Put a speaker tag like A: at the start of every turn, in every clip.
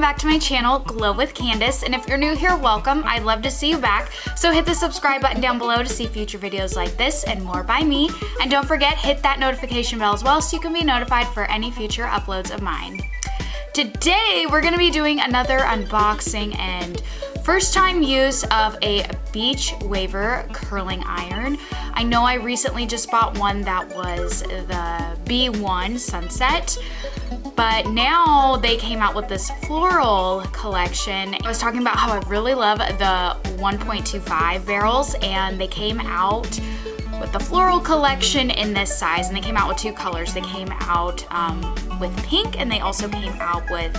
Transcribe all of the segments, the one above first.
A: back to my channel, Glow with Candace, and if you're new here, welcome. I'd love to see you back. So hit the subscribe button down below to see future videos like this and more by me. And don't forget, hit that notification bell as well so you can be notified for any future uploads of mine. Today, we're gonna be doing another unboxing and first time use of a Beachwaver curling iron. I know I recently just bought one that was the B1 Sunset, but now they came out with this Floral collection. I was talking about how I really love the 1.25 barrels, and they came out with the Floral collection in this size, and they came out with two colors. They came out with pink, and they also came out with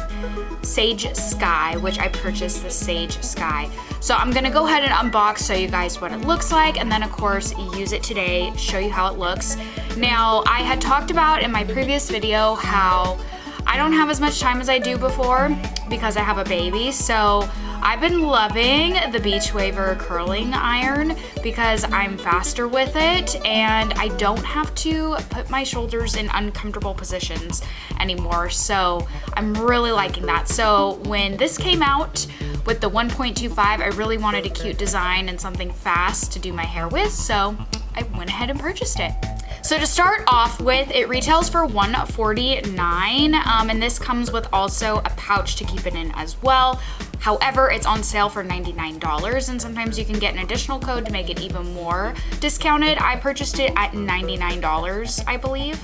A: Sage Sky, which I purchased the Sage Sky. So I'm gonna go ahead and unbox, show you guys what it looks like, and then of course use it today, show you how it looks. Now, I had talked about in my previous video how I don't have as much time as I do before because I have a baby, so I've been loving the Beachwaver curling iron because I'm faster with it and I don't have to put my shoulders in uncomfortable positions anymore, so I'm really liking that. So when this came out with the 1.25, I really wanted a cute design and something fast to do my hair with, so I went ahead and purchased it. So to start off with, it retails for $149, and this comes with also a pouch to keep it in as well. However, it's on sale for $99, and sometimes you can get an additional code to make it even more discounted. I purchased it at $99, I believe.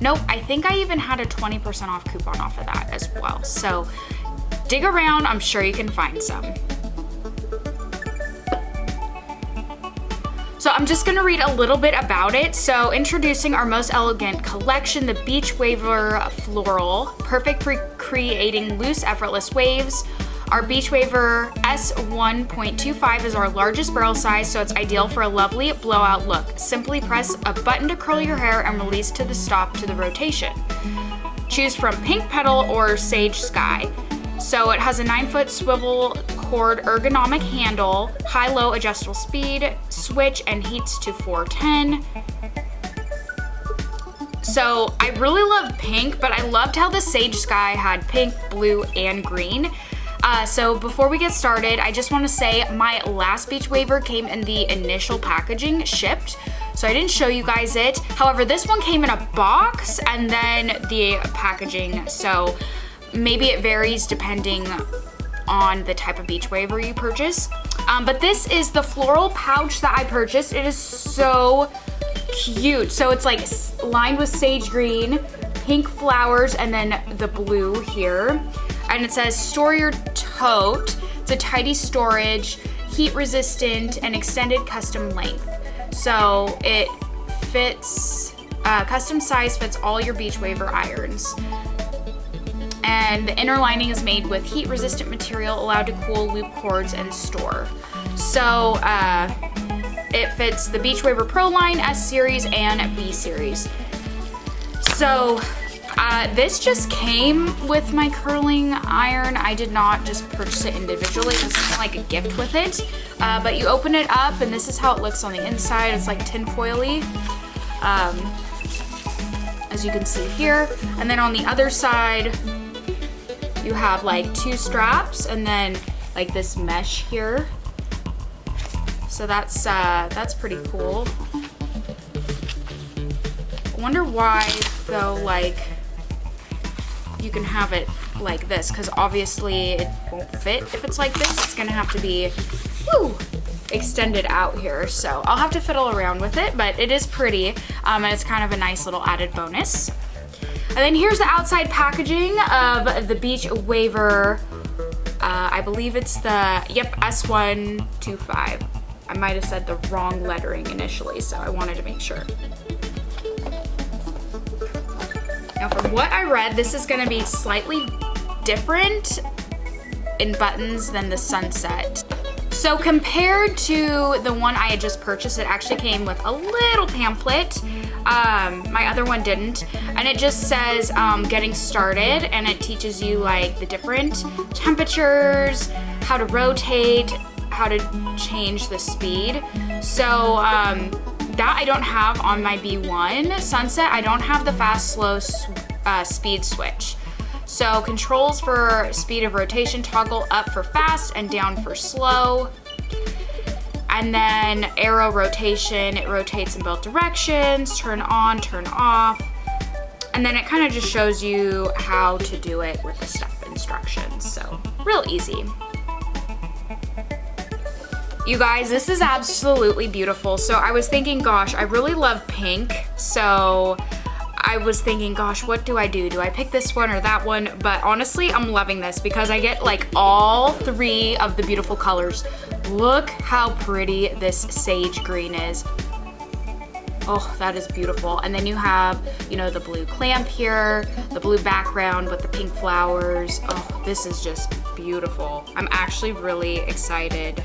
A: Nope, I think I even had a 20% off coupon off of that as well. So dig around, I'm sure you can find some. So I'm just gonna read a little bit about it. So introducing our most elegant collection, the Beachwaver Floral, perfect for creating loose, effortless waves. Our Beachwaver S1.25 is our largest barrel size, so it's ideal for a lovely blowout look. Simply press a button to curl your hair and release to the stop to the rotation. Choose from Pink Petal or Sage Sky. So it has a 9-foot swivel cord ergonomic handle, high-low adjustable speed, switch, and heats to 410. So I really love pink, but I loved how the Sage Sky had pink, blue, and green. So before we get started, I just want to say my last Beachwaver came in the initial packaging shipped, so I didn't show you guys it. However, this one came in a box and then the packaging, so maybe it varies depending on the type of Beachwaver you purchase. But this is the Floral pouch that I purchased. It is so cute. So it's like lined with sage green, pink flowers, and then the blue here. And it says, store your tote. It's a tidy storage, heat resistant, and extended custom length. So it fits, custom size fits all your Beachwaver irons. And the inner lining is made with heat resistant material, allowed to cool loop cords and store. So it fits the Beachwaver Pro line, S series, and B series. So this just came with my curling iron. I did not just purchase it individually. It's kind of like a gift with it. But you open it up and this is how it looks on the inside. It's like tinfoily, as you can see here. And then on the other side, you have like two straps and then like this mesh here. So that's pretty cool. I wonder why though, like, you can have it like this, because obviously it won't fit if it's like this. It's gonna have to be extended out here. So I'll have to fiddle around with it, but it is pretty, and it's kind of a nice little added bonus. And then here's the outside packaging of the Beachwaver. I believe it's the, S1.25. I might have said the wrong lettering initially, so I wanted to make sure. Now from what I read, this is gonna be slightly different in buttons than the Sunset. So compared to the one I had just purchased, it actually came with a little pamphlet. My other one didn't. And it just says getting started, and it teaches you like the different temperatures, how to rotate, how to change the speed. So that I don't have on my B1 Sunset. I don't have the fast slow speed switch. So controls for speed of rotation, toggle up for fast and down for slow. And then arrow rotation, it rotates in both directions, turn on, turn off. And then it kind of just shows you how to do it with the step instructions. So real easy. You guys, this is absolutely beautiful. So I was thinking, gosh, I really love pink. So I was thinking, gosh, what do I do? Do I pick this one or that one? But honestly, I'm loving this because I get like all three of the beautiful colors. Look how pretty this sage green is. Oh, that is beautiful. And then you have, you know, the blue clamp here, the blue background with the pink flowers. Oh, this is just beautiful. I'm actually really excited.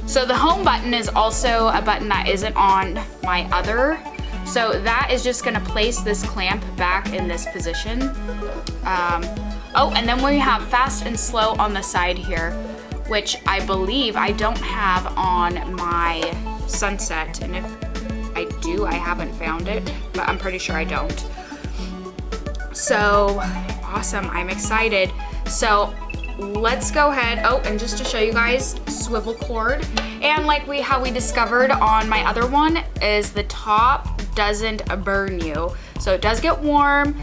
A: So the home button is also a button that isn't on my other. So that is just gonna place this clamp back in this position. Oh, and then we have fast and slow on the side here, which I believe I don't have on my Sunset. And if I do, I haven't found it, but I'm pretty sure I don't. So awesome, I'm excited. So let's go ahead. Oh, and just to show you guys, swivel cord. And like how we discovered on my other one is the top doesn't burn you. So it does get warm,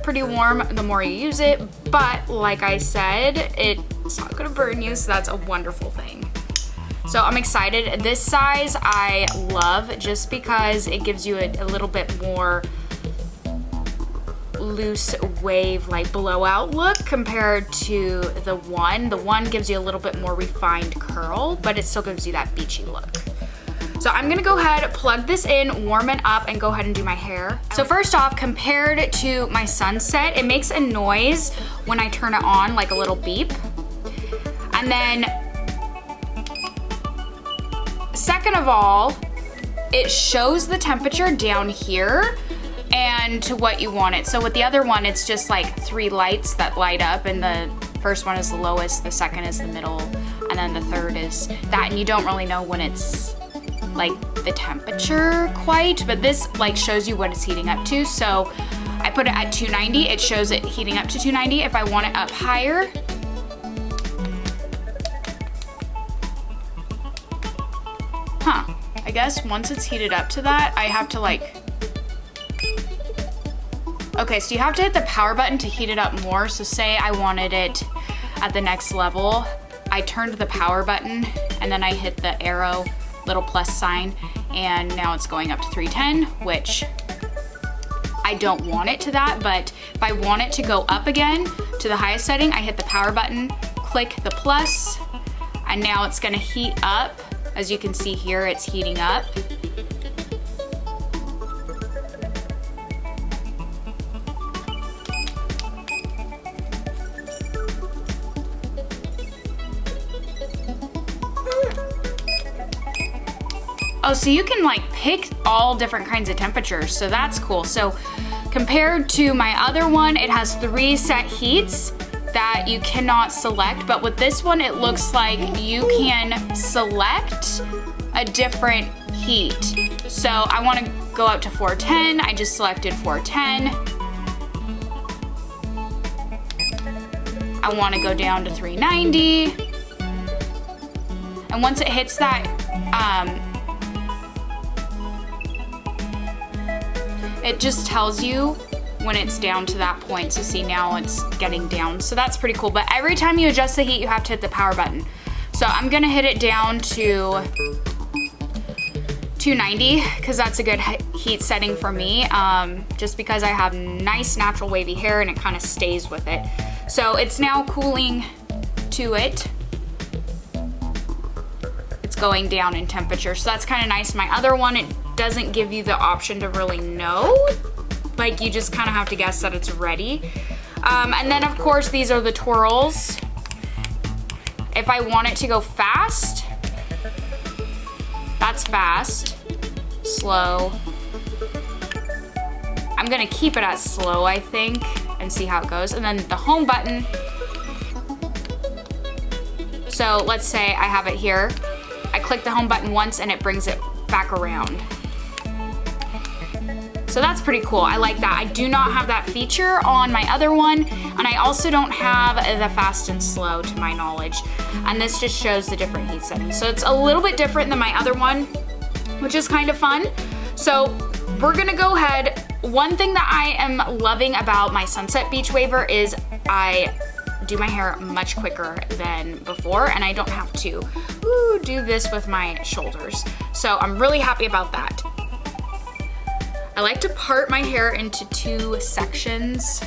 A: pretty warm the more you use it, but like I said, it's not gonna burn you, so that's a wonderful thing. So I'm excited. This size I love just because it gives you a little bit more loose wave like blowout look compared to the one. The one gives you a little bit more refined curl, but it still gives you that beachy look. So I'm gonna go ahead, plug this in, warm it up, and go ahead and do my hair. So first off, compared to my Sunset, it makes a noise when I turn it on, like a little beep. And then, second of all, it shows the temperature down here and to what you want it. So with the other one, it's just like 3 lights that light up, and the first one is the lowest, the second is the middle, and then the third is that, and you don't really know when it's like the temperature quite, but this like shows you what it's heating up to. So I put it at 290, it shows it heating up to 290. If I want it up higher, I guess once it's heated up to that, I have to like, okay, so you have to hit the power button to heat it up more. So say I wanted it at the next level, I turned the power button and then I hit the arrow, little plus sign, and now it's going up to 310, which I don't want it to that, but if I want it to go up again to the highest setting, I hit the power button, click the plus, and now it's gonna heat up. As you can see here, it's heating up. Oh, so you can like pick all different kinds of temperatures, so that's cool. So compared to my other one, it has 3 set heats that you cannot select, but with this one, it looks like you can select a different heat. So I wanna go up to 410, I just selected 410. I wanna go down to 390. And once it hits that, it just tells you when it's down to that point. So see, now it's getting down. So that's pretty cool. But every time you adjust the heat, you have to hit the power button. So I'm gonna hit it down to 290 because that's a good heat setting for me, just because I have nice natural wavy hair and it kind of stays with it. So it's now cooling to it. It's going down in temperature. So that's kind of nice. My other one, it doesn't give you the option to really know. Like, you just kind of have to guess that it's ready. And then of course, these are the twirls. If I want it to go fast, that's fast. Slow. I'm gonna keep it at slow, I think, and see how it goes. And then the home button. So let's say I have it here. I click the home button once and it brings it back around. So that's pretty cool. I like that. I do not have that feature on my other one, and I also don't have the fast and slow to my knowledge. And this just shows the different heat settings. So it's a little bit different than my other one, which is kind of fun. So we're gonna go ahead. One thing that I am loving about my Sunset Beachwaver is I do my hair much quicker than before, and I don't have to do this with my shoulders. So I'm really happy about that. I like to part my hair into 2 sections.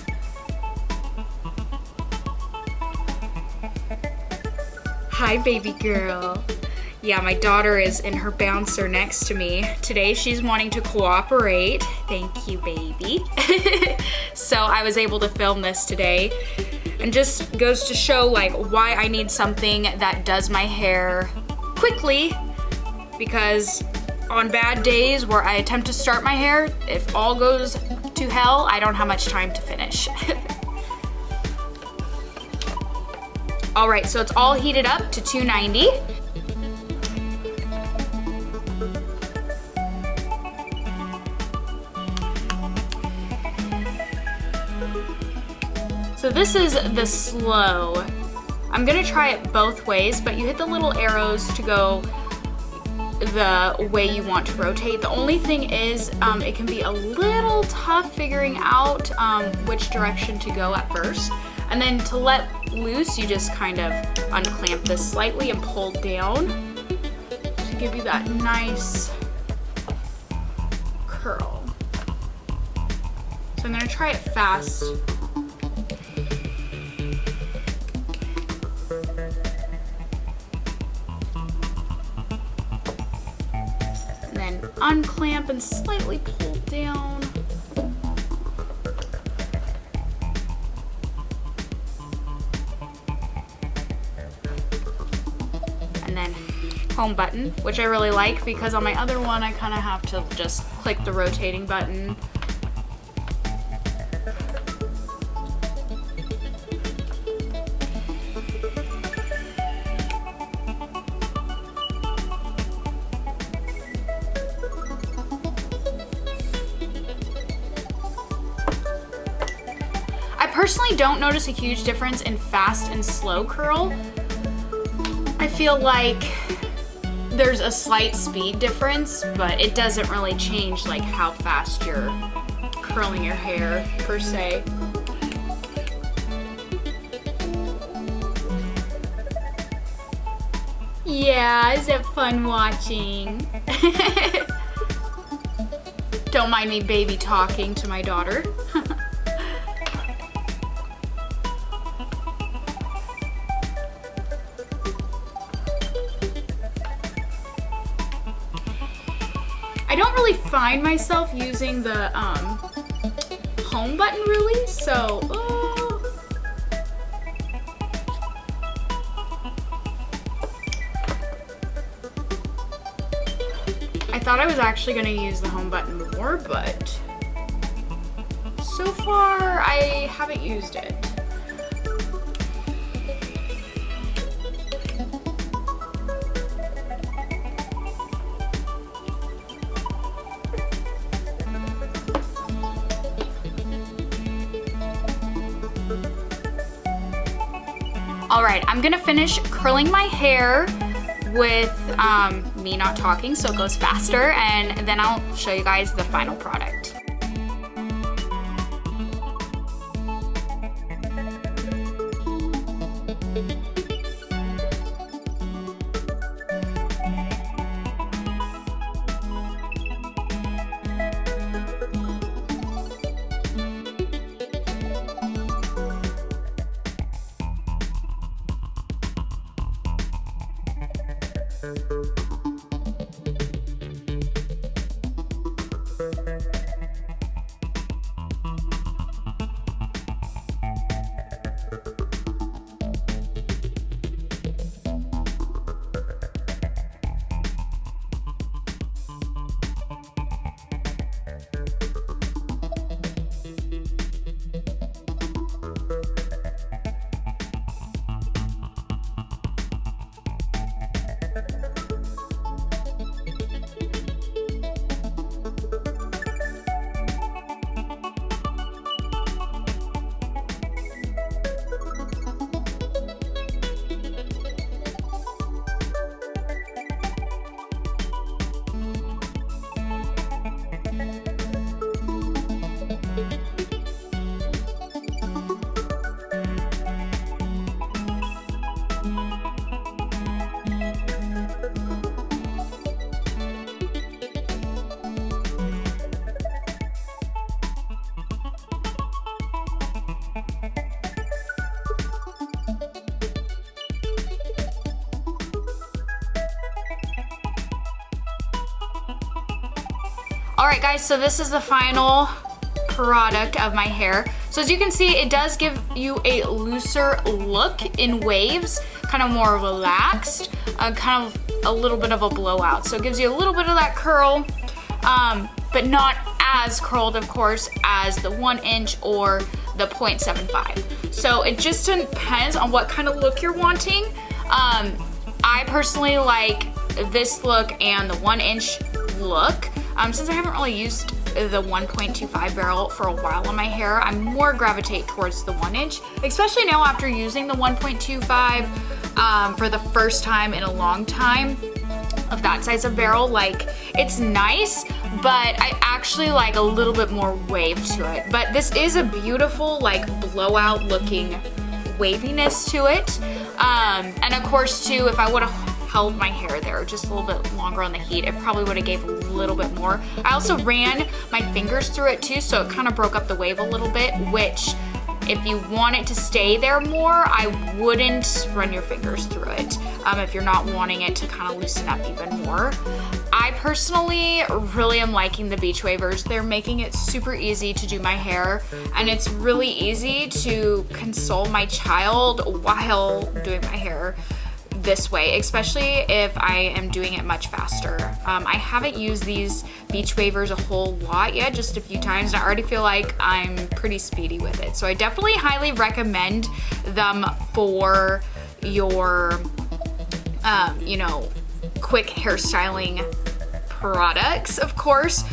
A: Hi, baby girl. Yeah, my daughter is in her bouncer next to me. Today she's wanting to cooperate. Thank you, baby. So I was able to film this today, and just goes to show like why I need something that does my hair quickly, because on bad days where I attempt to start my hair, if all goes to hell, I don't have much time to finish. All right, so it's all heated up to 290. So this is the slow. I'm gonna try it both ways, but you hit the little arrows to go the way you want to rotate. The only thing is it can be a little tough figuring out which direction to go at first. And then to let loose, you just kind of unclamp this slightly and pull down to give you that nice curl. So I'm gonna try it fast. Unclamp and slightly pull down. And then home button, which I really like because on my other one I kind of have to just click the rotating button. Personally don't notice a huge difference in fast and slow curl. I feel like there's a slight speed difference, but it doesn't really change like how fast you're curling your hair per se. Yeah, is it fun watching? Don't mind me baby talking to my daughter. I don't really find myself using the home button really, so I thought I was actually going to use the home button more, but so far I haven't used it. All right, I'm gonna finish curling my hair with me not talking so it goes faster, and then I'll show you guys the final product. All right guys, so this is the final product of my hair. So as you can see, it does give you a looser look in waves, kind of more relaxed, kind of a little bit of a blowout. So it gives you a little bit of that curl, but not as curled, of course, as the 1 inch or the 0.75. So it just depends on what kind of look you're wanting. I personally like this look and the 1 inch look. Since I haven't really used the 1.25 barrel for a while on my hair, I more gravitate towards the 1 inch, especially now after using the 1.25 for the first time in a long time of that size of barrel. Like, it's nice, but I actually like a little bit more wave to it. But this is a beautiful, like, blowout looking waviness to it. And of course too, if I would have held my hair there just a little bit longer on the heat, it probably would have gave a little bit more. I also ran my fingers through it too, so it kind of broke up the wave a little bit, which if you want it to stay there more, I wouldn't run your fingers through it if you're not wanting it to kind of loosen up even more. I personally really am liking the Beachwavers. They're making it super easy to do my hair, and it's really easy to console my child while doing my hair this way, especially if I am doing it much faster. I haven't used these Beachwavers a whole lot yet, just a few times, and I already feel like I'm pretty speedy with it. So I definitely highly recommend them for your, you know, quick hairstyling products, of course.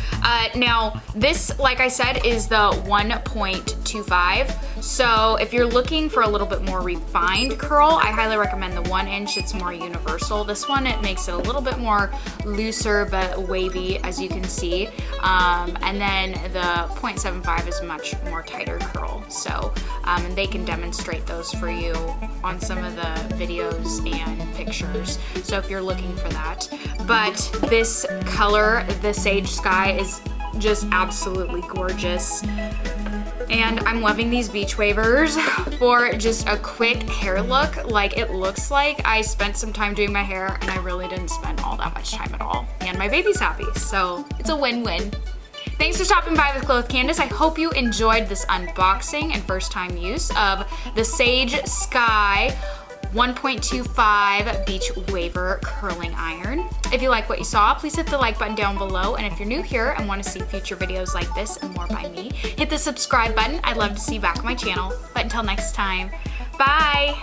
A: Now this, like I said, is the 1.25. So if you're looking for a little bit more refined curl, I highly recommend the 1 inch. It's more universal. This one, it makes it a little bit more looser but wavy, as you can see. And then the 0.75 is much more tighter curl. So, and they can demonstrate those for you on some of the videos and pictures. So if you're looking for that. But this color, the Sage Sky, is just absolutely gorgeous. And I'm loving these Beachwavers for just a quick hair look. Like, it looks like I spent some time doing my hair and I really didn't spend all that much time at all. And my baby's happy, so it's a win-win. Thanks for stopping by with Glow with Candace. I hope you enjoyed this unboxing and first time use of the Sage Sky 1.25 Beachwaver curling iron. If you like what you saw, please hit the like button down below. And if you're new here and want to see future videos like this and more by me, hit the subscribe button. I'd love to see you back on my channel. But until next time, bye.